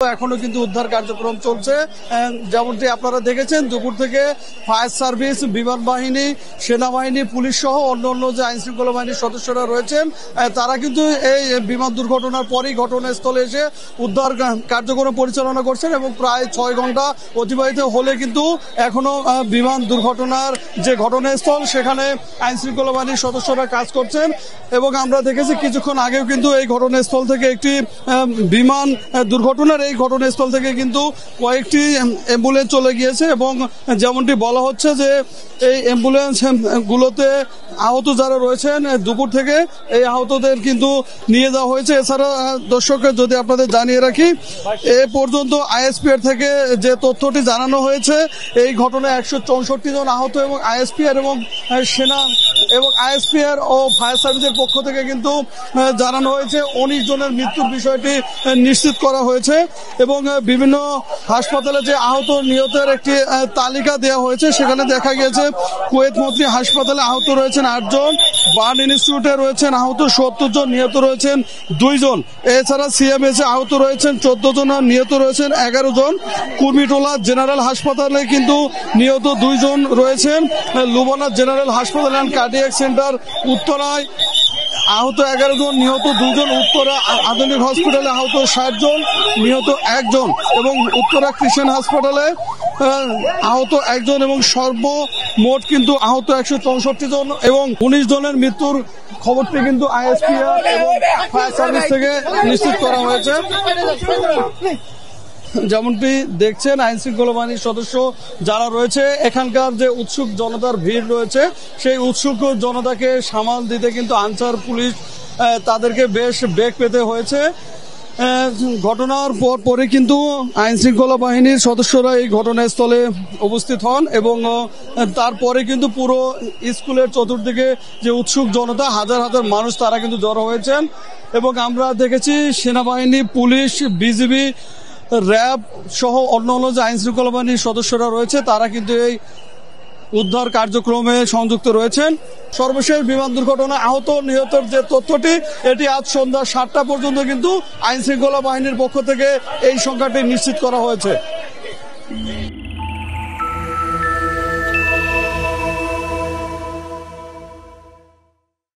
এখনো কিন্তু উদ্ধার কার্যক্রম চলছে। যেমনটি আপনারা দেখেছেন, দুপুর থেকে ফায়ার সার্ভিস, বিমান বাহিনী, সেনাবাহিনী, পুলিশ সহ অন্যান্য যে আইন শৃঙ্খলা বাহিনীর সদস্যরা রয়েছেন তারা কিন্তু এই বিমান দুর্ঘটনার পরই ঘটনাস্থলে এসে উদ্ধার কার্যক্রম পরিচালনা করছেন এবং প্রায় 6 ঘন্টা অতিবাহিত হলে কিন্তু এখনো বিমান দুর্ঘটনার যে ঘটনাস্থল সেখানে আইন শৃঙ্খলা বাহিনীর সদস্যরা কাজ করছেন। এবং আমরা দেখেছি কিছুক্ষণ আগেও কিন্তু এই ঘটনাস্থল থেকে একটি বিমান দুর্ঘটনার এই ঘটনাস্থল থেকে কিন্তু কয়েকটি অ্যাম্বুলেন্স চলে গিয়েছে এবং যেমনটি বলা হচ্ছে যে এই অ্যাম্বুলেন্স গুলোতে আহত যারা রয়েছেন দুপুর থেকে এই আহতদের কিন্তু নিয়ে যাওয়া হয়েছে। এছাড়া দর্শকরা যদি আপনাদের জানিয়ে রাখি, এ পর্যন্ত আইএসপিআর থেকে যে তথ্যটি জানানো হয়েছে এই ঘটনায় 164 জন আহত এবং আইএসপিআর এবং সেনা এবং আইএসপিআর ও ফায়ার সার্ভিসের পক্ষ থেকে কিন্তু জানানো হয়েছে 19 জনের মৃত্যুর বিষয়টি নিশ্চিত করা হয়েছে এবং বিভিন্ন হাসপাতালে যে আহত নিহতের একটি তালিকা দেওয়া হয়েছে সেখানে দেখা গিয়েছে কুয়েত মন্ত্রী হাসপাতালে আহত রয়েছেন 8 জন, বার্ন ইনস্টিটিউটে রয়েছেন আহত 70 জন, নিহত রয়েছেন 2 জন। এছাড়া সিএমএস আহত রয়েছেন 14 জন আর নিহত রয়েছেন 11 জন। কুর্মিটোলা জেনারেল হাসপাতালে কিন্তু নিহত 2 জন রয়েছেন। লুবনা জেনারেল হাসপাতাল অ্যান্ড কার্ডিয়াক সেন্টার উত্তরায় আহত 11 জন, নিহত 2 জন। উত্তরা আধুনিক হসপিটালে আহত 60 জন, নিহত 1 জন এবং উত্তরা খ্রিস্টান হাসপাতালে আহত 1 জন এবং সর্বমোট কিন্তু আহত 164 জন এবং 19 জনের মৃত্যুর খবরটি কিন্তু আইএসপিআর এবং ফায়ার সার্ভিস থেকে নিশ্চিত করা হয়েছে। যেমনটি দেখছেন আইন শৃঙ্খলা বাহিনীর সদস্য যারা রয়েছে, এখানকার যে উৎসুক জনতার ভিড় রয়েছে সেই উৎসুক জনতাকে সামাল দিতে কিন্তু আনসার পুলিশ তাদেরকে বেশ বেগ পেতে হয়েছে। ঘটনার পরে কিন্তু আইন শৃঙ্খলা বাহিনীর সদস্যরা এই ঘটনাস্থলে উপস্থিত হন এবং তারপরে কিন্তু পুরো স্কুলের চতুর্দিকে যে উৎসুক জনতা, হাজার হাজার মানুষ তারা কিন্তু জড়ো হয়েছেন এবং আমরা দেখেছি সেনাবাহিনী, পুলিশ, বিজিবি, র্যাব সহ অন্যান্য যে আইন শৃঙ্খলা বাহিনীর সদস্যরা রয়েছে তারা কিন্তু এই উদ্ধার কার্যক্রমে সংযুক্ত রয়েছেন। সর্বশেষ বিমান দুর্ঘটনায় আহত নিহতের যে তথ্যটি এটি আজ সন্ধ্যা 7টা পর্যন্ত কিন্তু আইন শৃঙ্খলা বাহিনীর পক্ষ থেকে এই সংখ্যাটি নিশ্চিত করা হয়েছে।